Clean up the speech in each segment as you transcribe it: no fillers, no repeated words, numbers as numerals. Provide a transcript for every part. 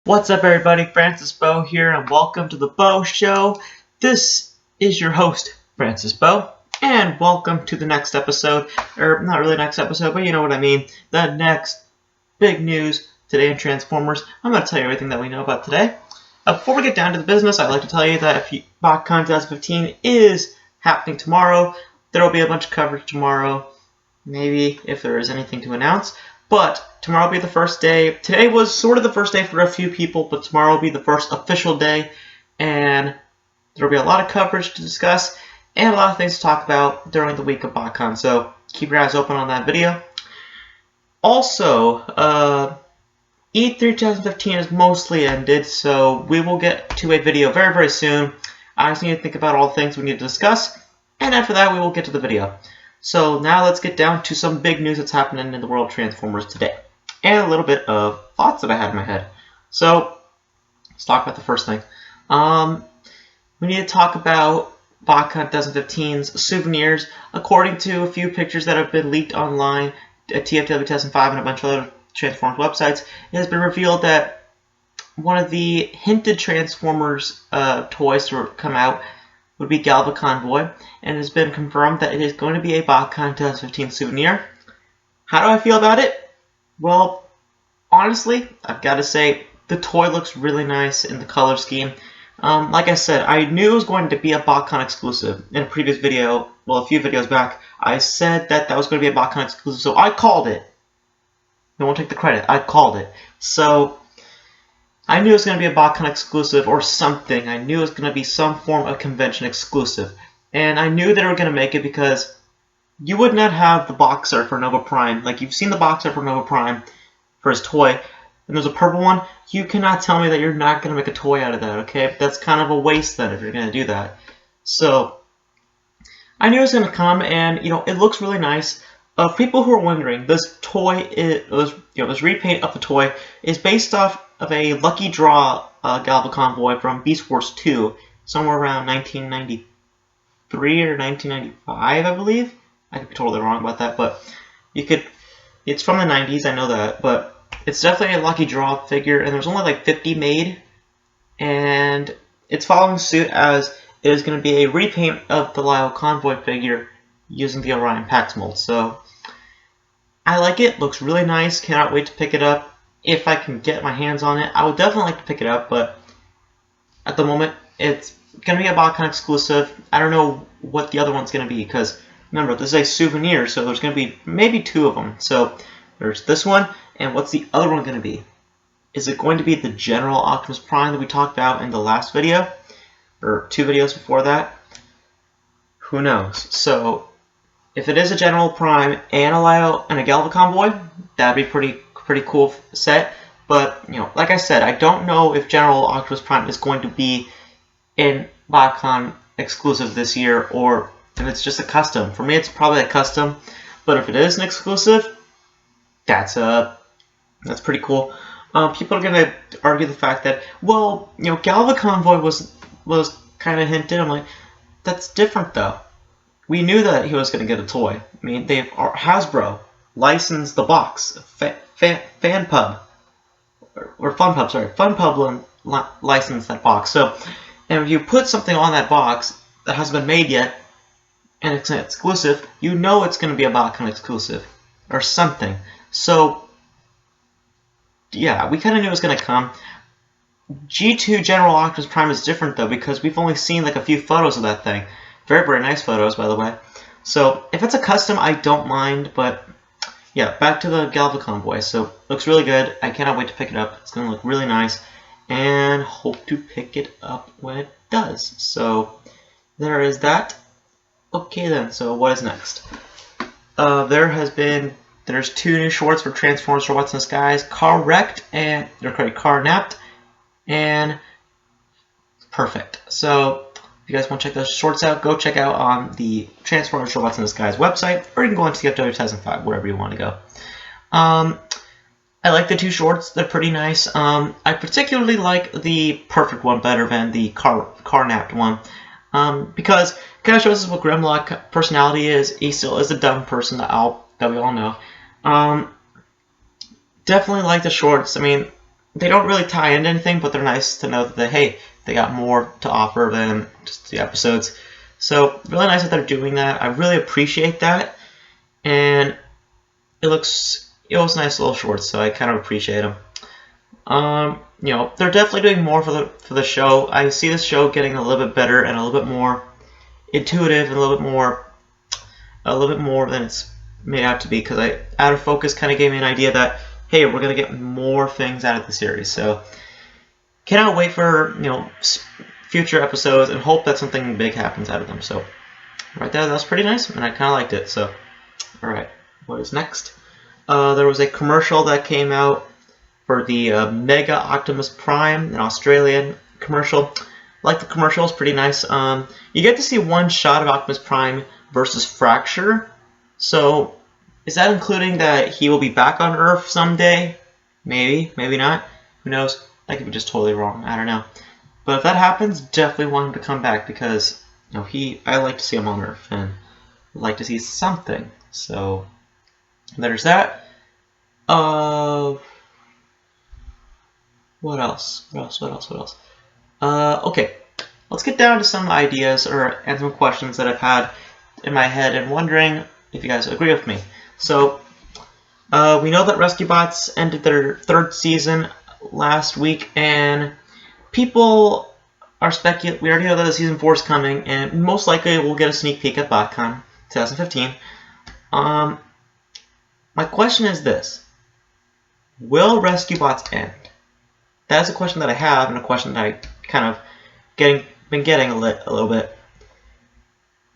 What's up, everybody? Francis Beau here, and welcome to the Beau Show. This is your host, Francis Beau, and welcome to the next episode, or not really next episode, but you know what I mean, the next big news today in Transformers. I'm going to tell you everything that we know about today. Before we get down to the business, I'd like to tell you that Botcon 2015 is happening tomorrow. There will be a bunch of coverage tomorrow, maybe if there is anything to announce. But tomorrow will be the first day. Today was sort of the first day for a few people, but tomorrow will be the first official day. And there will be a lot of coverage to discuss and a lot of things to talk about during the week of Botcon. So keep your eyes open on that video. Also, E3 2015 is mostly ended, so we will get to a video very, very soon. I just need to think about all the things we need to discuss. And after that, we will get to the video. So now let's get down to some big news that's happening in the world of Transformers today. And a little bit of thoughts that I had in my head. So let's talk about the first thing. We need to talk about Botcon 2015's souvenirs. According to a few pictures that have been leaked online at TFW 2005 and a bunch of other Transformers websites, it has been revealed that one of the hinted Transformers toys to come out would be Galva-Convoy, and it has been confirmed that it is going to be a Botcon 2015 souvenir. How do I feel about it? Well, honestly, I've got to say, the toy looks really nice in the color scheme. Like I said, I knew it was going to be a Botcon exclusive. In a previous video, well, a few videos back, I said that was going to be a Botcon exclusive, so I called it. I won't take the credit. I called it. So I knew it was going to be a Botcon exclusive or something. I knew it was going to be some form of convention exclusive. And I knew they were going to make it because you would not have the boxer for Nova Prime. Like, you've seen the boxer for Nova Prime for his toy, and there's a purple one. You cannot tell me that you're not going to make a toy out of that, okay? That's kind of a waste then if you're going to do that. So I knew it was going to come, and, you know, it looks really nice. For people who are wondering, this toy, this repaint of the toy is based off of a lucky draw Galva-Convoy from Beast Wars 2, somewhere around 1993 or 1995, I believe. I could be totally wrong about that, but it's from the 90s, I know that, but it's definitely a lucky draw figure, and there's only like 50 made, and it's following suit as it is going to be a repaint of the Galva-Convoy figure using the Orion Pax mold. So I like it, looks really nice, cannot wait to pick it up. If I can get my hands on it, I would definitely like to pick it up, but at the moment, it's going to be a Botcon exclusive. I don't know what the other one's going to be, because remember, this is a souvenir, so there's going to be maybe two of them. So there's this one, and what's the other one going to be? Is it going to be the General Optimus Prime that we talked about in the last video? Or two videos before that? Who knows? So if it is a General Prime and a Galva-Convoy, that'd be pretty cool set. But, you know, like I said, I don't know if General Optimus Prime is going to be in Botcon exclusive this year, or if it's just a custom. For me, it's probably a custom, but if it is an exclusive, that's pretty cool. People are gonna argue the fact that, well, you know, Galva-Convoy was kind of hinted. I'm like, that's different though. We knew that he was gonna get a toy. I mean, Hasbro licensed the box, FunPub licensed that box. So, and if you put something on that box that hasn't been made yet, and it's an exclusive, you know it's going to be a Botcon exclusive, or something. So, yeah, we kind of knew it was going to come. G2 General Optimus Prime is different, though, because we've only seen like a few photos of that thing. Very, very nice photos, by the way. So, if it's a custom, I don't mind, but yeah, back to the Galva-Convoy. So, looks really good. I cannot wait to pick it up. It's going to look really nice, and hope to pick it up when it does. So, there is that. Okay then, so what is next? There's two new shorts for Transformers Robots in Disguise, Car Wrecked and Car Napped, and Perfect. So if you guys want to check those shorts out, go check out on the Transformers Robots in Disguise website, or you can go on TFW 2005, wherever you want to go. I like the two shorts, they're pretty nice. I particularly like the Perfect one better than the Car Napped one. Because it kind of shows us what Grimlock's personality is. He still is a dumb person that we all know. Definitely like the shorts. I mean, they don't really tie into anything, but they're nice to know that hey, they got more to offer than just the episodes. So really nice that they're doing that. I really appreciate that, and it was nice little shorts, so I kind of appreciate them. They're definitely doing more for the show. I see this show getting a little bit better and a little bit more intuitive and a little bit more than it's made out to be, because Out of Focus kind of gave me an idea that hey, we're gonna get more things out of the series. So cannot wait for future episodes and hope that something big happens out of them. So right there, that was pretty nice, and I kind of liked it. So all right, what is next? There was a commercial that came out for the Mega Optimus Prime, an Australian commercial. Like the commercial, it's pretty nice. You get to see one shot of Optimus Prime versus Fracture. So is that including that he will be back on Earth someday? Maybe, maybe not. Who knows? That could be just totally wrong. I don't know. But if that happens, definitely want him to come back, because I like to see him on Earth and I'd like to see something. So there's that. What else? Okay, let's get down to some ideas and some questions that I've had in my head and wondering if you guys agree with me. So, we know that Rescue Bots ended their 3rd season last week, and people are speculating. We already know that the season 4 is coming, and most likely we'll get a sneak peek at Botcon 2015. My question is this: will Rescue Bots end? That's a question that I have, and a question that I kind of been getting a little bit.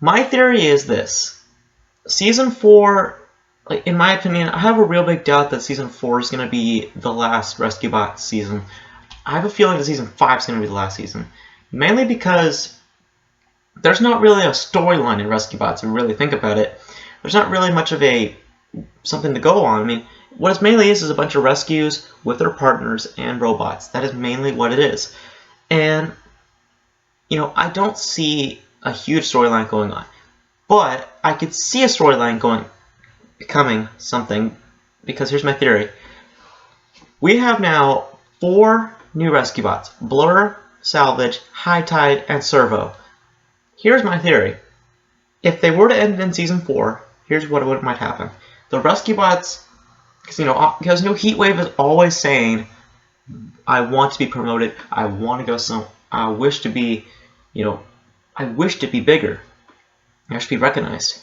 My theory is this: Season 4, in my opinion, I have a real big doubt that Season 4 is going to be the last Rescue Bots season. I have a feeling that Season 5 is going to be the last season. Mainly because there's not really a storyline in Rescue Bots, if you really think about it. There's not really much of something to go on. I mean, what it mainly is a bunch of rescues with their partners and robots. That is mainly what it is. And, I don't see a huge storyline going on. But I could see a storyline becoming something, because here's my theory. We have now 4 new rescue bots: Blur, Salvage, High Tide, and Servo. Here's my theory. If they were to end in Season 4, here's what might happen. The rescue bots, because Heatwave is always saying, I want to be promoted, I want to go I wish to be, I wish to be bigger. I should be recognized.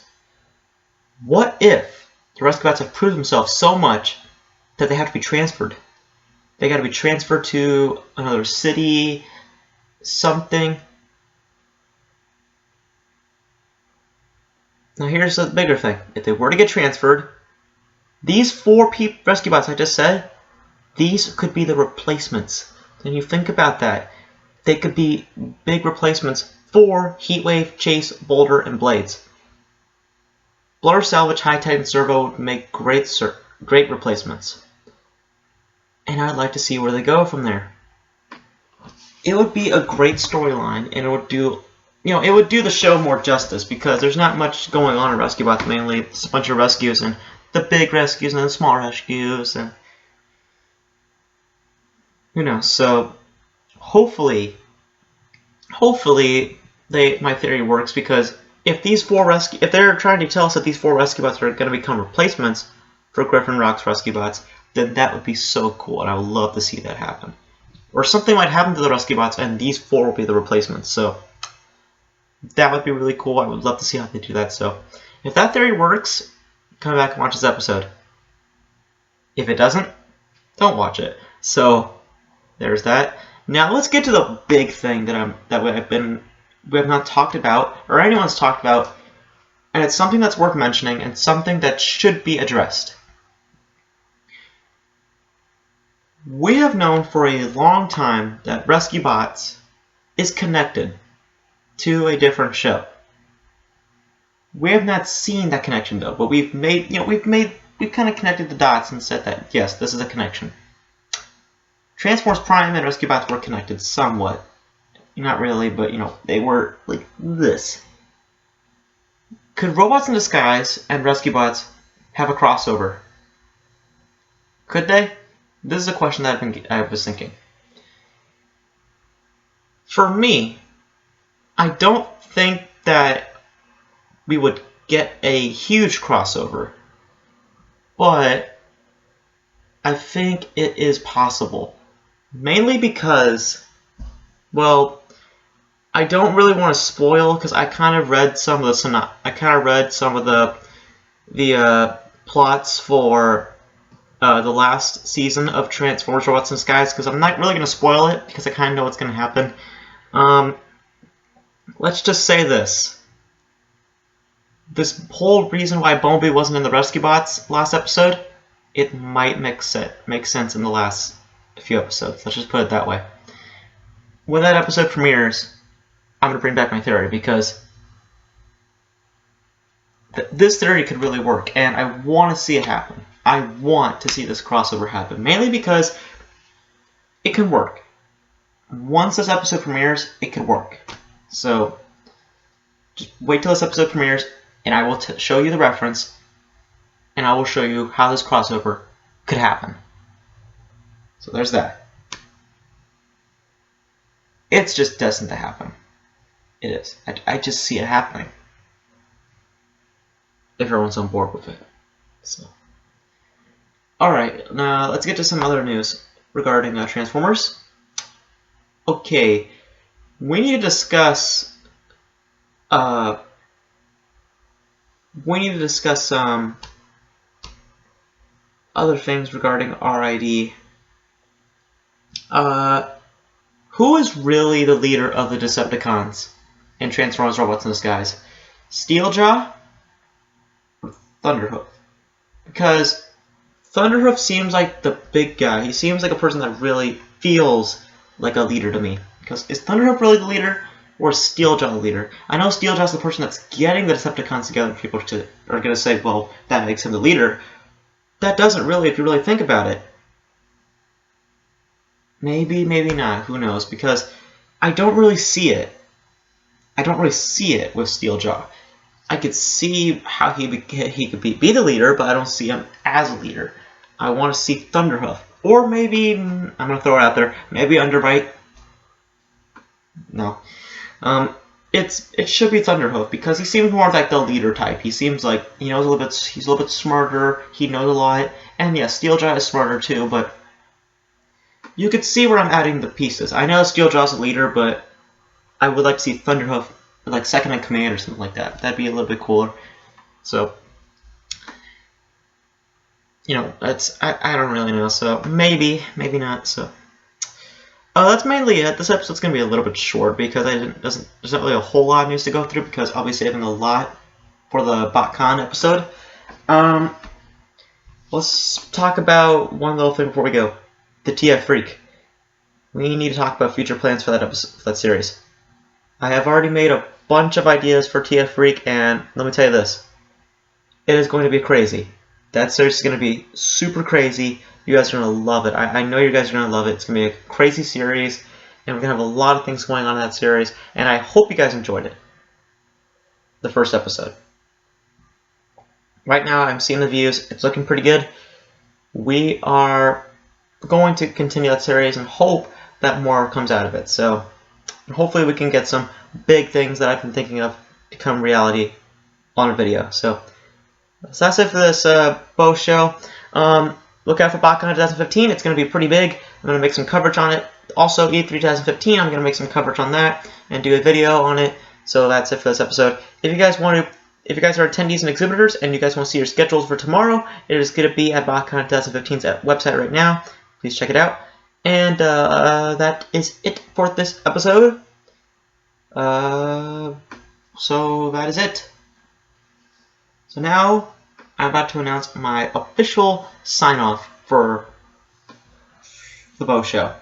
What if the rescue bots have proved themselves so much that they have to be transferred? They got to be transferred to another city, something. Now here's the bigger thing. If they were to get transferred, these 4 rescue bots I just said, these could be the replacements. When you think about that, they could be big replacements for Heatwave, Chase, Boulder, and Blades. Blur, Salvage, High Tide, and Servo would make great replacements. And I'd like to see where they go from there. It would be a great storyline, and it would do the show more justice, because there's not much going on in Rescue Bots. Mainly, it's a bunch of rescues, and the big rescues and the small rescues, and So hopefully my theory works, because if they're trying to tell us that these 4 rescue bots are going to become replacements for Griffin Rock's rescue bots, then that would be so cool, and I would love to see that happen. Or something might happen to the rescue bots, and these 4 will be the replacements. So that would be really cool. I would love to see how they do that. So if that theory works, come back and watch this episode. If it doesn't, don't watch it. So there's that. Now let's get to the big thing we have not talked about, or anyone's talked about, and it's something that's worth mentioning and something that should be addressed. We have known for a long time that Rescue Bots is connected to a different show. We have not seen that connection though, but we've kind of connected the dots and said that yes, this is a connection. Transformers Prime and Rescue Bots were connected somewhat. Not really, but they were like this. Could Robots in Disguise and Rescue Bots have a crossover? Could they? this is a question that I was thinking. For me, I don't think that we would get a huge crossover, but I think it is possible. Mainly because, well, I don't really want to spoil because I kind of read some of the plots for the last season of Transformers: Robots in Disguise, because I'm not really going to spoil it because I kind of know what's going to happen. Let's just say this. This whole reason why Bumblebee wasn't in the Rescue Bots last episode, it might make sense in the last few episodes. Let's just put it that way. When that episode premieres, I'm going to bring back my theory, because this theory could really work, and I want to see it happen. I want to see this crossover happen, mainly because it can work. Once this episode premieres, it can work. So, just wait till this episode premieres, and I will show you the reference, and I will show you how this crossover could happen. So there's that. It's just destined to happen. It is. I just see it happening. If everyone's on board with it. So. Alright, now let's get to some other news regarding Transformers. Okay, we need to discuss other things regarding RID. Who is really the leader of the Decepticons in Transformers: Robots in Disguise? Steeljaw or Thunderhoof? Because Thunderhoof seems like the big guy. He seems like a person that really feels like a leader to me. Because is Thunderhoof really the leader, or is Steeljaw the leader? I know Steeljaw's the person that's getting the Decepticons together. People are going to say, well, that makes him the leader. That doesn't really, if you really think about it. Maybe, maybe not. Who knows? Because I don't really see it. I don't really see it with Steeljaw. I could see how he could be the leader, but I don't see him as a leader. I want to see Thunderhoof. Or maybe, I'm going to throw it out there, maybe Underbite. No. It should be Thunderhoof, because he seems more like the leader type. He seems like he's a little bit smarter, he knows a lot, and yes, Steeljaw is smarter too, but you could see where I'm adding the pieces. I know Steeljaw's a leader, but I would like to see Thunderhoof like second in command or something like that. That'd be a little bit cooler. So, that's I don't really know. So maybe not. So that's mainly it. This episode's gonna be a little bit short because there's not really a whole lot of news to go through because I'll be saving a lot for the Botcon episode. Let's talk about one little thing before we go. The TF Freak. We need to talk about future plans for that episode, for that series. I have already made a bunch of ideas for TF Freak, and let me tell you this. It is going to be crazy. That series is going to be super crazy. You guys are going to love it. I know you guys are going to love it. It's going to be a crazy series, and we're going to have a lot of things going on in that series, and I hope you guys enjoyed it. The first episode. Right now, I'm seeing the views. It's looking pretty good. We are going to continue that series and hope that more comes out of it. So hopefully we can get some big things that I've been thinking of become reality on a video. So that's it for this Beau show. Look out for Botcon 2015. It's going to be pretty big. I'm going to make some coverage on it. Also, E3 2015, I'm going to make some coverage on that and do a video on it. So that's it for this episode. If you guys are attendees and exhibitors and you guys want to see your schedules for tomorrow, it is going to be at Botcon 2015's website right now. Please check it out. And that is it for this episode. So that is it. So now I'm about to announce my official sign-off for the Beau Show.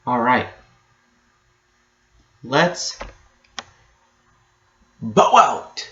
Alright. Let's bow out!